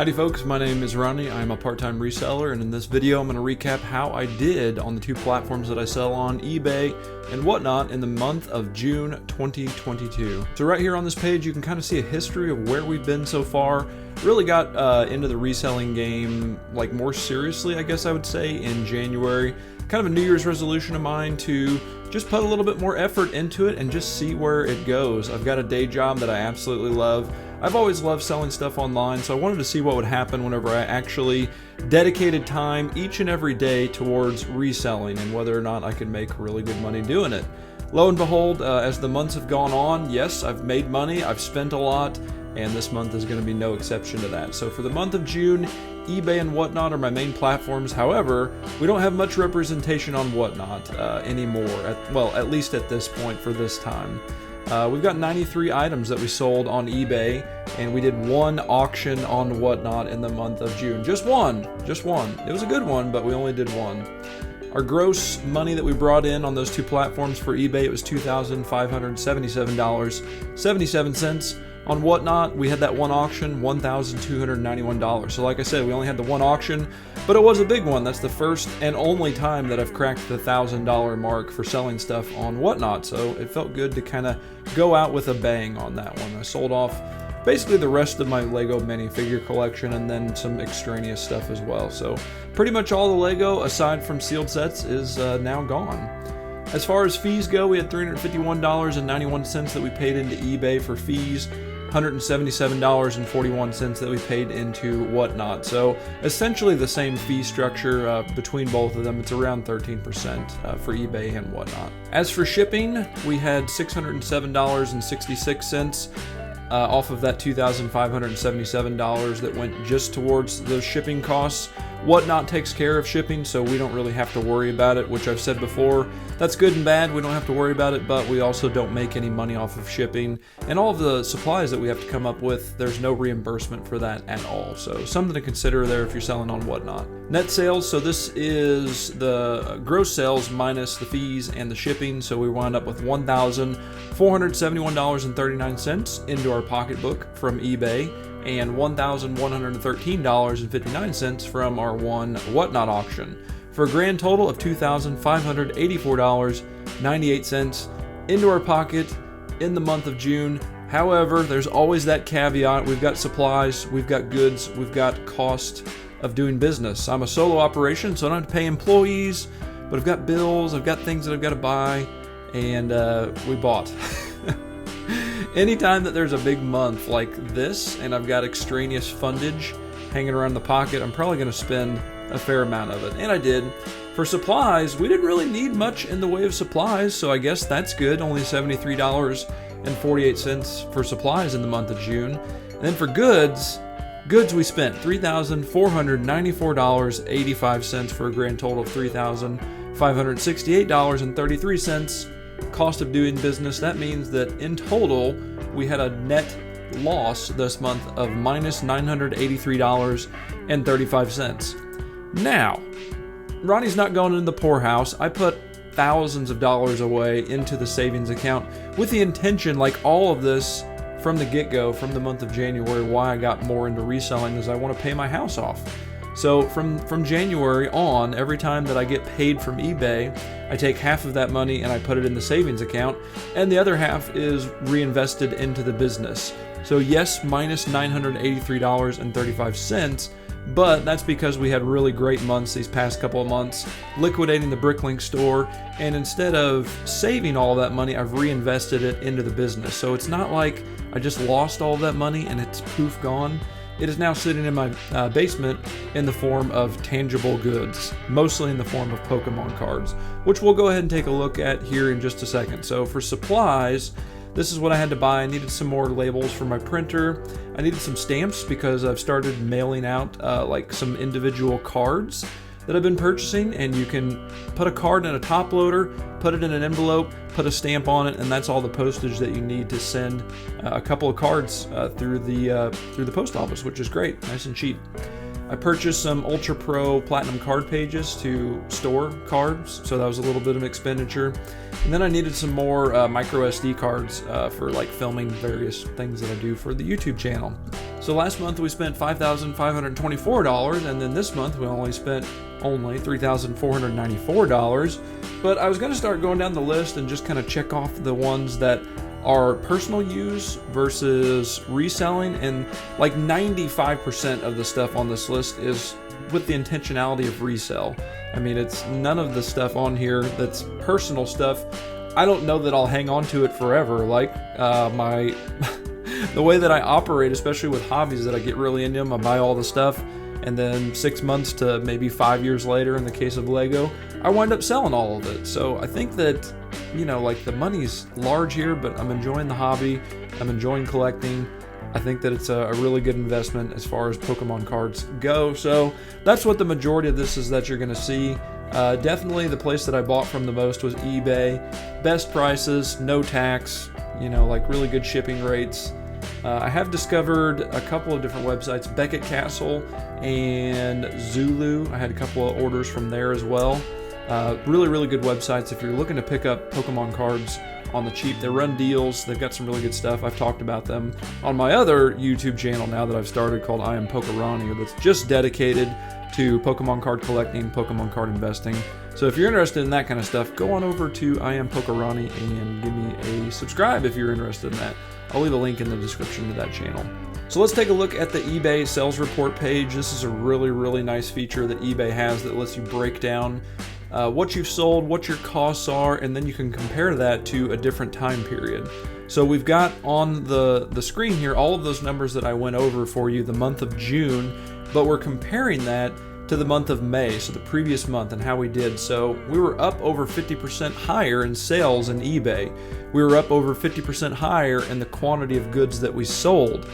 Howdy folks, my name is Ronnie. I'm a part-time reseller, and in this video I'm going to recap how I did on the two platforms that I sell on, eBay and whatnot, in the month of June 2022. So right here on this page you can kind of see a history of where we've been so far. Really got into the reselling game like more seriously, I guess I would say, in January. Kind of a New Year's resolution of mine to just put a little bit more effort into it and just see where it goes. I've got a day job that I absolutely love. I've always loved selling stuff online, so I wanted to see what would happen whenever I actually dedicated time each and every day towards reselling and whether or not I could make really good money doing it. Lo and behold, as the months have gone on, yes, I've made money, I've spent a lot, and this month is going to be no exception to that. So for the month of June, eBay and whatnot are my main platforms. However, we don't have much representation on whatnot anymore, at least at this point for this time. We've got 93 items that we sold on eBay, and we did one auction on whatnot in the month of June. Just one. It was a good one, but we only did one. Our gross money that we brought in on those two platforms for eBay, it was $2,577.77. On whatnot, we had that one auction, $1,291. So like I said, we only had the one auction, but it was a big one. That's the first and only time that I've cracked the $1,000 mark for selling stuff on whatnot. So it felt good to kind of go out with a bang on that one. I sold off basically the rest of my Lego minifigure collection and then some extraneous stuff as well. So pretty much all the Lego, aside from sealed sets, is now gone. As far as fees go, we had $351.91 that we paid into eBay for fees, $177.41 that we paid into whatnot. So essentially the same fee structure between both of them. It's around 13% for eBay and whatnot. As for shipping, we had $607.66 off of that $2,577 that went just towards the shipping costs. Whatnot takes care of shipping, so we don't really have to worry about it, which I've said before. That's good and bad. We don't have to worry about it, but we also don't make any money off of shipping. And all of the supplies that we have to come up with, there's no reimbursement for that at all. So something to consider there if you're selling on whatnot. Net sales, so this is the gross sales minus the fees and the shipping. So we wound up with $1,471.39 into our pocketbook from eBay, and $1,113.59 from our one whatnot auction, for a grand total of $2,584.98 into our pocket in the month of June. However, there's always that caveat. We've got supplies, we've got goods, we've got cost of doing business. I'm a solo operation, so I don't have to pay employees, but I've got bills, I've got things that I've got to buy, and we bought. Anytime that there's a big month like this and I've got extraneous fundage hanging around the pocket, I'm probably going to spend a fair amount of it. And I did. For supplies, we didn't really need much in the way of supplies, so I guess that's good. Only $73.48 for supplies in the month of June. And then for goods we spent $3,494.85 for a grand total of $3,568.33. Cost of doing business. That means that in total we had a net loss this month of minus $983.35. Now, Ronnie's not going in the poorhouse. I put thousands of dollars away into the savings account with the intention, like all of this from the get-go, from the month of January, why I got more into reselling is I want to pay my house off. So from January on, every time that I get paid from eBay, I take half of that money and I put it in the savings account, and the other half is reinvested into the business. So yes, minus $983.35, but that's because we had really great months these past couple of months, liquidating the Bricklink store, and instead of saving all that money, I've reinvested it into the business. So it's not like I just lost all that money and it's poof gone. It is now sitting in my basement in the form of tangible goods, mostly in the form of Pokemon cards, which we'll go ahead and take a look at here in just a second. So for supplies, this is what I had to buy. I needed some more labels for my printer. I needed some stamps because I've started mailing out like some individual cards that I've been purchasing, and you can put a card in a top loader, put it in an envelope, put a stamp on it, and that's all the postage that you need to send a couple of cards through the post office, which is great, nice and cheap. I purchased some Ultra Pro Platinum card pages to store cards, so that was a little bit of an expenditure. And then I needed some more micro SD cards for like filming various things that I do for the YouTube channel. So last month we spent $5,524, and then this month we only spent $3,494. But I was going to start going down the list and just kind of check off the ones that are personal use versus reselling, and like 95% of the stuff on this list is with the intentionality of resell. I mean, it's none of the stuff on here that's personal stuff. I don't know that I'll hang on to it forever. Like the way that I operate, especially with hobbies, that I get really into them, I buy all the stuff, and then 6 months to maybe 5 years later, in the case of Lego, I wind up selling all of it. So I think that, you know, like the money's large here, but I'm enjoying the hobby. I'm enjoying collecting. I think that it's a really good investment as far as Pokemon cards go. So that's what the majority of this is that you're going to see. Definitely the place that I bought from the most was eBay. Best prices, no tax, you know, like really good shipping rates. I have discovered a couple of different websites, Beckett Castle and Zulu. I had a couple of orders from there as well. Really good websites if you're looking to pick up Pokemon cards on the cheap. They run deals. They've got some really good stuff. I've talked about them on my other YouTube channel now that I've started, called I Am Pokerani, that's just dedicated to Pokemon card collecting, Pokemon card investing. So if you're interested in that kind of stuff, go on over to I Am Pokerani and give me a subscribe if you're interested in that. I'll leave a link in the description to that channel. So let's take a look at the eBay sales report page. This is a really nice feature that eBay has that lets you break down what you've sold, what your costs are, and then you can compare that to a different time period. So we've got on the screen here all of those numbers that I went over for you the month of June, but we're comparing that to the month of May, so the previous month, and how we did. So we were up over 50% higher in sales in eBay. We were up over 50% higher in the quantity of goods that we sold.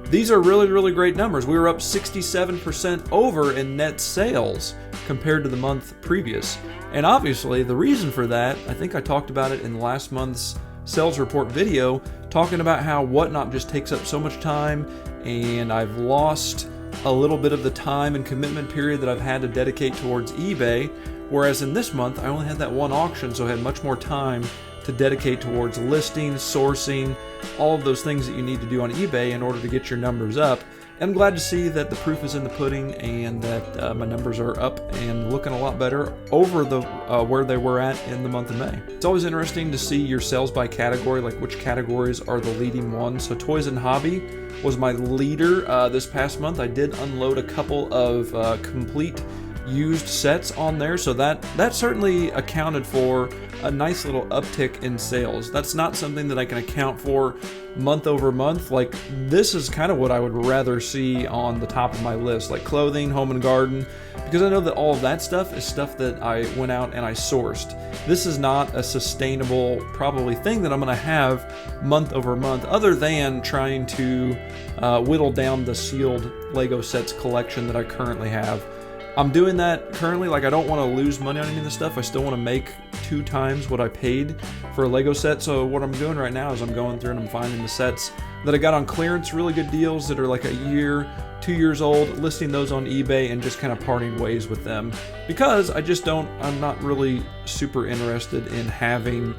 These are really great numbers. We were up 67% over in net sales compared to the month previous. And obviously the reason for that, I think I talked about it in last month's sales report video, talking about how Whatnot just takes up so much time, and I've lost a little bit of the time and commitment period that I've had to dedicate towards eBay. Whereas in this month, I only had that one auction, so I had much more time to dedicate towards listing, sourcing, all of those things that you need to do on eBay in order to get your numbers up. And I'm glad to see that the proof is in the pudding, and that my numbers are up and looking a lot better over the where they were at in the month of May. It's always interesting to see your sales by category, like which categories are the leading ones. So toys and hobby was my leader this past month. I did unload a couple of complete used sets on there, so that certainly accounted for a nice little uptick in sales. That's not something that I can account for month over month. Like, this is kind of what I would rather see on the top of my list, like clothing, home and garden, because I know that all of that stuff is stuff that I went out and I sourced. This is not a sustainable probably thing that I'm going to have month over month, other than trying to whittle down the sealed Lego sets collection that I currently have. I'm doing that currently. Like, I don't want to lose money on any of this stuff. I still want to make 2 times what I paid for a Lego set. So what I'm doing right now is I'm going through and I'm finding the sets that I got on clearance, really good deals that are like a year, 2 years old, listing those on eBay and just kind of parting ways with them. Because I'm not really super interested in having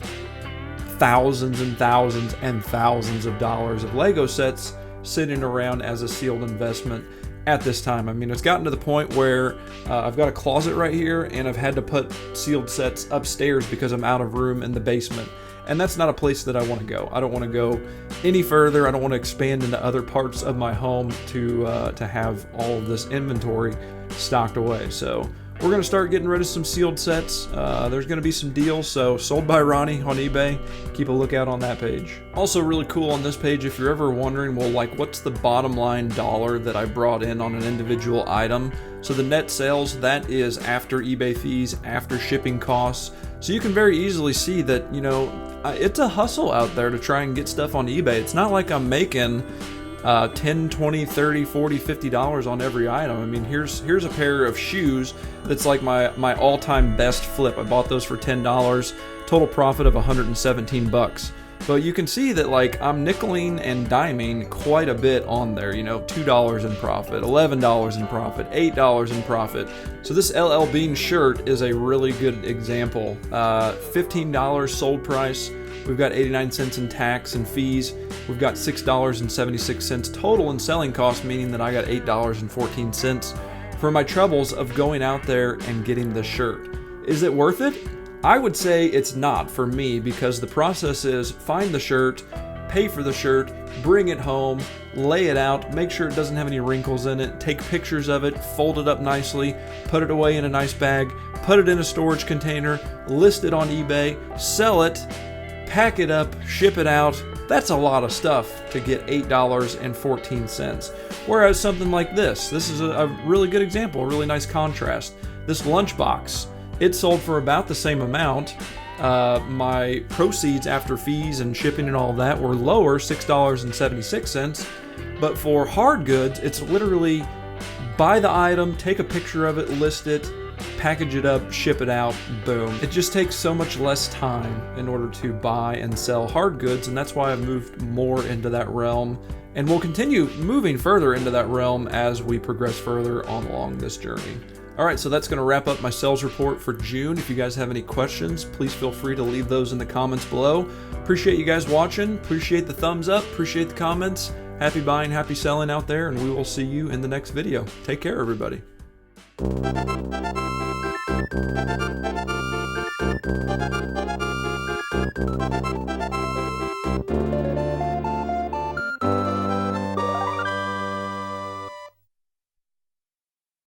thousands and thousands and thousands of dollars of Lego sets sitting around as a sealed investment at this time. I mean, it's gotten to the point where I've got a closet right here, and I've had to put sealed sets upstairs because I'm out of room in the basement. And that's not a place that I want to go. I don't want to go any further. I don't want to expand into other parts of my home to have all of this inventory stocked away. So we're going to start getting rid of some sealed sets. There's going to be some deals, so Sold by Ronnie on eBay. Keep a lookout on that page. Also really cool on this page, if you're ever wondering, well, like, what's the bottom line dollar that I brought in on an individual item? So the net sales, that is after eBay fees, after shipping costs. So you can very easily see that, you know, it's a hustle out there to try and get stuff on eBay. It's not like I'm making $10, $20, $30, $40, $50 on every item. I mean, here's a pair of shoes that's like my all-time best flip. I bought those for $10, total profit of $117. But you can see that, like, I'm nickeling and diming quite a bit on there. You know, $2 in profit, $11 in profit, $8 in profit. So this LL Bean shirt is a really good example. $15 sold price, We've got 89 cents in tax and fees. We've got $6.76 total in selling costs, meaning that I got $8.14 for my troubles of going out there and getting the shirt. Is it worth it? I would say it's not for me, because the process is find the shirt, pay for the shirt, bring it home, lay it out, make sure it doesn't have any wrinkles in it, take pictures of it, fold it up nicely, put it away in a nice bag, put it in a storage container, list it on eBay, sell it, pack it up, ship it out. That's a lot of stuff to get $8.14. Whereas something like this is a really good example, a really nice contrast. This lunchbox, it sold for about the same amount. My proceeds after fees and shipping and all of that were lower, $6.76. But for hard goods, it's literally buy the item, take a picture of it, list it, package it up, ship it out, boom. It just takes so much less time in order to buy and sell hard goods, and that's why I've moved more into that realm, and we'll continue moving further into that realm as we progress further on along this journey. Alright, so that's going to wrap up my sales report for June. If you guys have any questions, please feel free to leave those in the comments below. Appreciate you guys watching, appreciate the thumbs up, appreciate the comments. Happy buying, happy selling out there, and we will see you in the next video. Take care, everybody.